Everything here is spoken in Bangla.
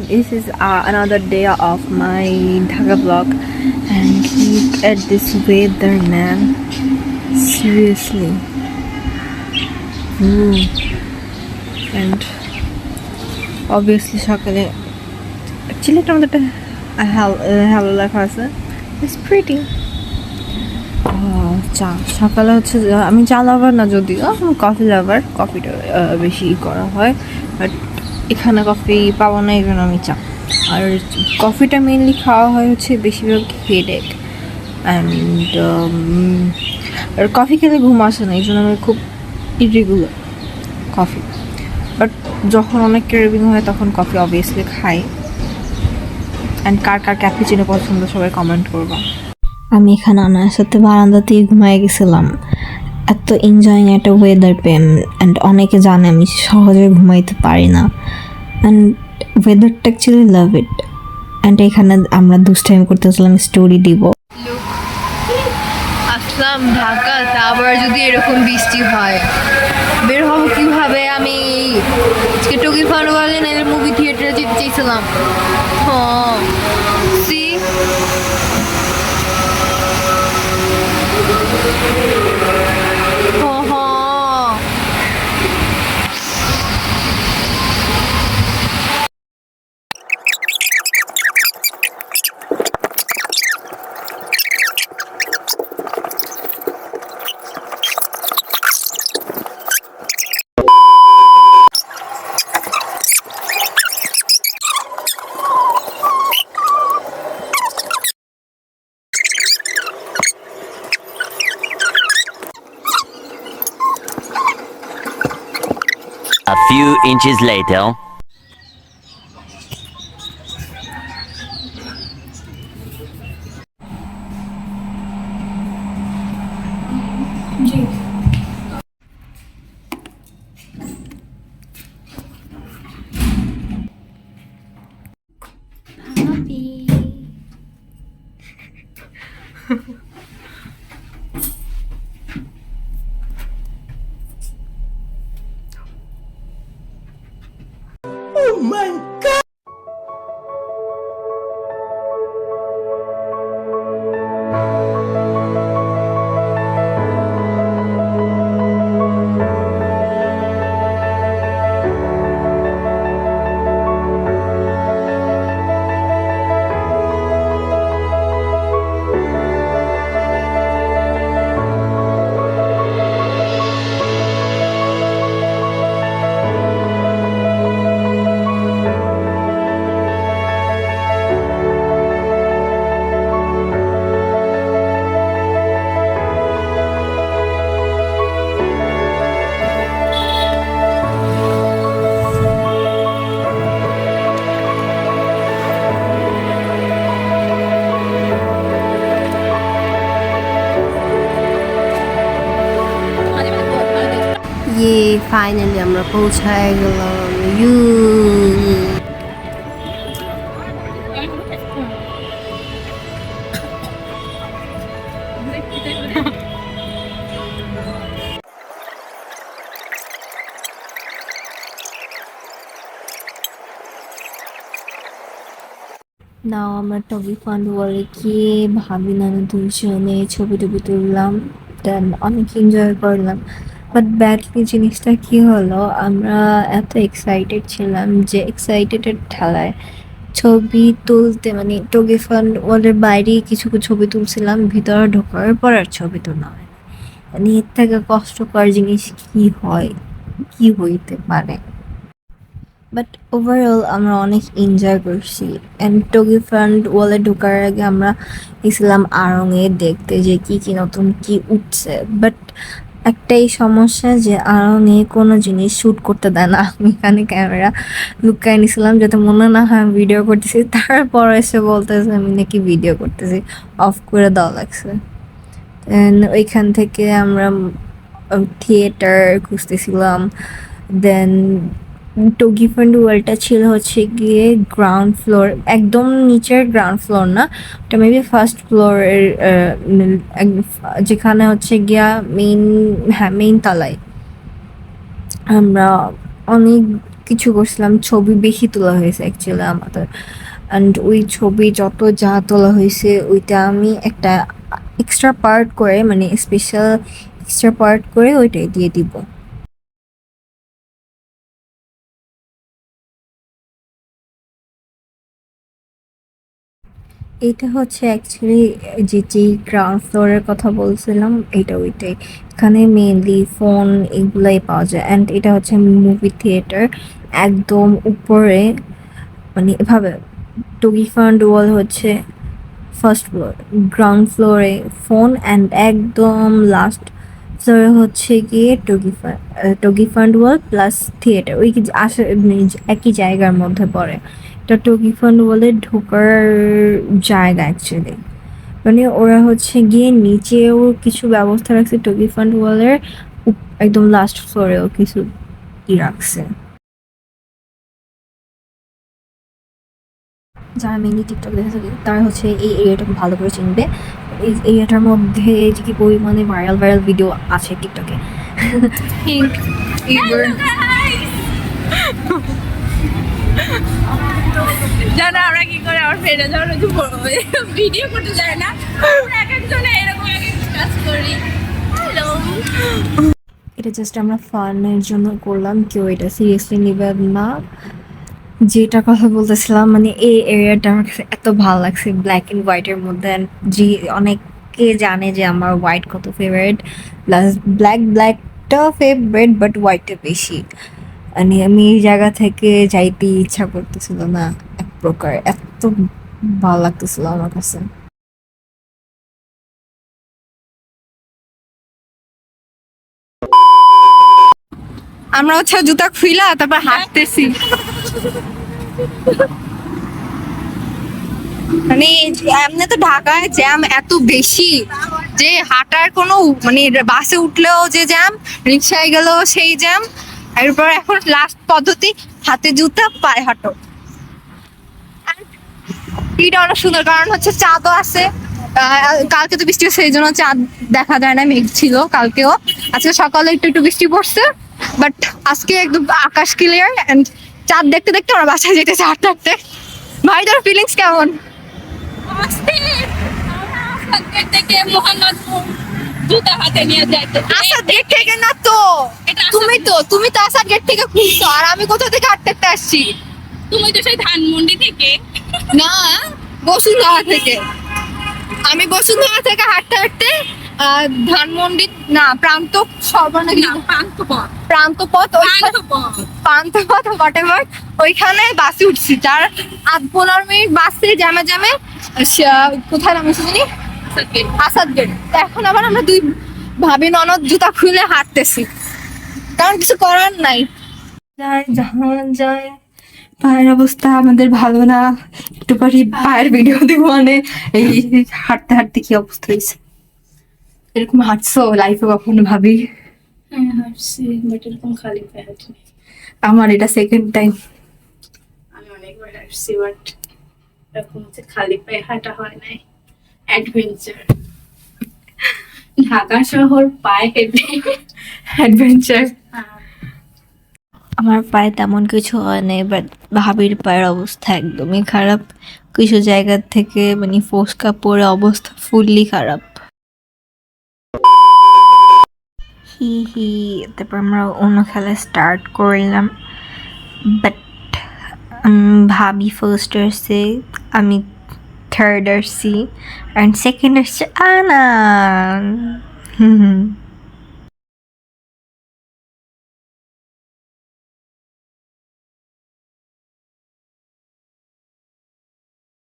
This is another day of my Dhaka vlog, and look at this weather, man. Seriously. Ooh. And obviously সকালে actually এটা আমাদের hello লেখা আছে. It's pretty. চা সকালে হচ্ছে আমি চা লাভার না, যদিও আমি কফি লাভার, কফিটা বেশি করা হয়, বাট এখানে কফি পাবো না, এই জন্য আমি চা। আর কফিটা মেনলি খাওয়া হয় হচ্ছে বেশিরভাগ হেডেক অ্যান্ড আর কফি খেলে ঘুম আসে না, এই জন্য আমি খুব ইরেগুলার কফি। বাট যখন অনেক ক্রেভিং হয় তখন কফি অবভিয়াসলি খাই। অ্যান্ড কার কার ক্যাপুচিনো পছন্দ সবাই কমেন্ট করবো। আমি এখানে আনার সাথে বারান্দাতেই ঘুমাই গেছিলাম, এত এনজয়িং একটা ওয়েদার পেন। অ্যান্ড অনেকে জানে আমি সহজে ঘুমাইতে পারি না, অ্যান্ড ওয়েদারটা অ্যাকচুয়ালি লাভ ইট। অ্যান্ড এখানে আমরা দুষ্টাইম করতেছিলাম, স্টোরি দিব। আসলাম ঢাকা, আবার যদি এরকম বৃষ্টি হয় বের হবো কীভাবে? আমি আজকে টকি ফান্ড বলেন এর মুভি থিয়েটারে যেতে চাইছিলাম। হ্যাঁ সি A few inches later. Oh my God! Finally আমরা পৌঁছায় গেলাম ইউ। নাও আমরা টগি ফান্ড ওয়ালে গিয়ে ভাবি নানা দুজনে ছবি টবি তুললাম, দেন অনেক এনজয় করলাম। বাট ব্যাডলি জিনিসটা কি হলো, আমরা এত এক্সাইটেড ছিলাম যে এক্সাইটেডের ঠেলায় ছবি তুলতে, মানে টগি ফান্ড ওয়ালের বাইরে কিছু ছবি তুলছিলাম, ভিতরে ঢোকার পর আর ছবি তোলা হয় না। মানে এর থেকে কষ্টকর জিনিস কি হয়, কি হইতে পারে? বাট ওভারঅল আমরা অনেক এনজয় করছি। অ্যান্ড টগি ফান্ড ওয়ালে ঢোকার আগে আমরা গেছিলাম আড়ংয়ে দেখতে যে কি কি নতুন কি উঠছে। বাট একটাই সমস্যা যে আড়ংয়ে কোনো জিনিস শ্যুট করতে দেয় না। আমি এখানে ক্যামেরা লুকায় নিয়েছিলাম যাতে মনে না হয় আমি ভিডিও করতেছি, তারপর এসে বলতেছে আমি নাকি ভিডিও করতেছি, অফ করে দেওয়া লাগছে। ওইখান থেকে আমরা থিয়েটার খুঁজতেছিলাম। দেন টগি ফান্ড ওয়ালটা ছিল হচ্ছে গিয়ে গ্রাউন্ড ফ্লোর, একদম নিচের গ্রাউন্ড ফ্লোর না, ওটা মেবি ফার্স্ট ফ্লোরের, যেখানে হচ্ছে গিয়া মেইন তলায়। আমরা অনেক কিছু করছিলাম, ছবি বেশি তোলা হয়েছে অ্যাকচুয়ালি আমাদের। অ্যান্ড ওই ছবি যত যা তোলা হয়েছে ওইটা আমি একটা এক্সট্রা পার্ট করে, মানে স্পেশাল এক্সট্রা পার্ট করে ওইটাই দিয়ে দিব। এটা হচ্ছে অ্যাকচুয়ালি যে গ্রাউন্ড ফ্লোরের কথা বলছিলাম, এটা ওইটাই। এখানে মেনলি ফোন এগুলাই পাওয়া যায়। অ্যান্ড এটা হচ্ছে মুভি থিয়েটার, একদম উপরে, মানে এভাবে টগি ফান্ড ওয়াল হচ্ছে ফার্স্ট ফ্লোর, গ্রাউন্ড ফ্লোরে ফোন, অ্যান্ড একদম লাস্ট ফ্লোরে হচ্ছে গিয়ে টগি ফান্ড ওয়াল প্লাস থিয়েটার, ওই কি আসে একই জায়গার মধ্যে পড়ে। এটা টগি ফান্ড ওয়ালে ঢোকার জায়গা অ্যাকচুয়ালি, মানে ওরা হচ্ছে গিয়ে নিচেও কিছু ব্যবস্থা রাখছে টগি ফান্ড ওয়ালের, একদম লাস্ট ফ্লোরেও কিছু রাখছে। যারা মেনলি টিকটক দেখে থাকে তারা হচ্ছে এই এরিয়াটাকে ভালো করে চিনবে। এই এরিয়াটার মধ্যে যে কি পরিমাণে ভাইরাল ভিডিও আছে টিকটকে। জানো আমরা কি করে আমার ফ্রেন্ডরা যখন ভিডিও করতে যায় না, আমরা এক একজনে এরকম এক এক কাজ করি। হ্যালো, এটা জাস্ট আমরা ফানের জন্য করলাম, কেউ এটা সিরিয়াসলি নেবেন না। যেটা কথা বলতেছিলাম, মানে এই এরিয়াটা আমার কাছে এত ভালো লাগছে ব্ল্যাক অ্যান্ড হোয়াইটের মধ্যে। And যে অনেকে জানে যে আমার হোয়াইট কত ফেভারিট, প্লাস ব্ল্যাকটা ফেভারিট বাট হোয়াইটটা বেশি। মানে আমি এই জায়গা থেকে যাইতে ইচ্ছা করতেছিল না এক প্রকার, এত ভালো লাগতেছিল আমার কাছে। আমরা হচ্ছে জুতা খুইলা তারপর হাঁটতেছি, মানে এমনি তো ঢাকায় জ্যাম এত বেশি যে হাঁটার কোনো, মানে বাসে উঠলেও যে জ্যাম, রিক্সায় গেলেও সেই জ্যাম। এরপর এখন লাস্ট পদ্ধতি, হাতে জুতা পায়ে হাঁটো। এটা অনেক সুন্দর, কারণ হচ্ছে চাঁদও আছে। কালকে তো বৃষ্টি হচ্ছে, এই জন্য চাঁদ দেখা যায় না, মেঘ ছিল কালকেও। আজকে সকালে একটু একটু বৃষ্টি পড়ছে, বাট আজকে একদম আকাশ ক্লিয়ার। এন্ড চাঁদ দেখতে দেখতে আমরা বাসায় যেতেছি হাঁটতে হাঁটতে। ভাই তোর ফিলিংস কেমন? থেকে মোহাম্মদপুর জুতা হাতে নিয়ে যাইতে, আসাদ গেট থেকে না তো, তুমি তো আসাদ গেট থেকে খুঁজছো, আর আমি কোথা থেকে হাঁটতে হাঁটতে আসছি? তুমি তো সেই ধানমন্ডি থেকে না, বসুন্ধরা থেকে। আমি বসুন্ধরা থেকে হাঁটতে হাঁটতে ধানমন্ডি না প্রান্ত প্রান্তপথ হোয়াটএভার ওইখানে বাসে উঠছি। যার 8-15 মিনিট বাসে জ্যামে জ্যামে কোথায় নামিয়েছি জানি, আসাদ গেট। এখন আবার আমরা দুই ভাবি ননদ জুতা খুলে হাঁটতেছি, কারণ কিছু করার নাই। যায় জাহান যায়, পায়ের অবস্থা আমাদের ভালো না, একটু পরে পায়ের ভিডিও দিব। মানে এই হাঁটতে হাঁটতে কি অবস্থা হয়েছে। এরকম হাঁটছো লাইফে কখনো ভাবি? হ্যাঁ হাঁটছি, বাট এরকম খালি পায়ে হাঁটিনি। আমার এটা সেকেন্ড টাইম। আমি অনেকবার হাঁটছি, বাট এরকম হচ্ছে খালি পায়ে হাঁটা হয় নাই। অ্যাডভেঞ্চার, ঢাকা শহর পায়ে হেঁটে অ্যাডভেঞ্চার। আমার পায়ে তেমন কিছু হয় নাই, বাট ভাবির পায়ের অবস্থা একদমই খারাপ। কিছু জায়গা থেকে মানে ফোসকা পরে অবস্থা ফুললি খারাপ। হি তারপর আমরা অন্য খেলা স্টার্ট করলাম, বাট ভাবি ফার্স্ট আসছে, আমি থার্ড আসছি, অ্যান্ড সেকেন্ড আসছে আনান।